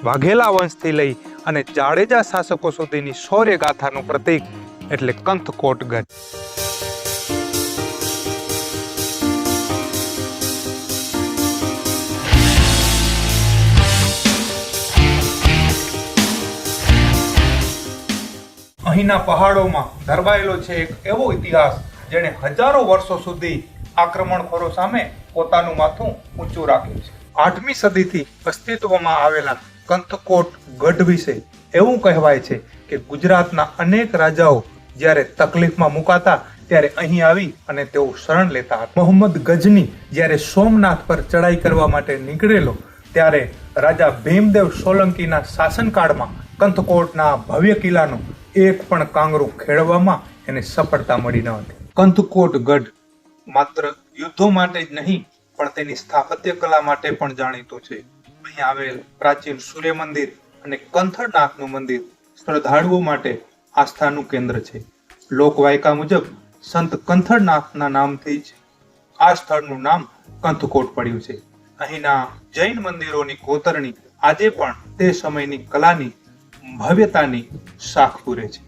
વાઘેલા વંશથી લઈ અને જાડેજા શાસકો સુધીની શૌર્ય ગાથાનું પ્રતીક એટલે કંથકોટ ગઢ. અહીંના પહાડોમાં ધરવાયેલો છે એક એવો ઇતિહાસ જેણે હજારો વર્ષો સુધી આક્રમણખોરો સામે પોતાનું માથું ઊંચું રાખ્યું છે. 8મી સદીથી અસ્તિત્વમાં આવેલા કંથકોટ ગઢ વિશે એવું કહેવાય છે કે ગુજરાતના અનેક રાજાઓ જ્યારે તકલીફમાં મુકાતા ત્યારે અહીં આવી અને તેઓ શરણ લેતા હતા. મોહમ્મદ ગજની જ્યારે સોમનાથ પર ચડાઈ કરવા માટે નીકળેલો ત્યારે રાજા ભીમદેવ સોલંકીના શાસનકાળમાં કંથકોટના ભવ્ય કિલ્લાનું એક પણ કાંગરું ખેડવામાં એને સફળતા મળી ન હતી. કંથકોટ ગઢ માત્ર યુદ્ધો માટે જ નહીં પણ તેની સ્થાપત્ય કલા માટે પણ જાણીતું છે. અહીં આવેલ પ્રાચીન સૂર્ય મંદિર અને કંથળનાથનું મંદિર શ્રદ્ધાળુઓ માટે આસ્થાનું કેન્દ્ર છે. લોકવાયકા મુજબ સંત કંથળનાથના નામથી જ આ સ્થળનું નામ કંથકોટ પડ્યું છે. અહીંના જૈન મંદિરોની કોતરણી આજે પણ તે સમયની કલાની ભવ્યતાની સાખ પૂરે છે.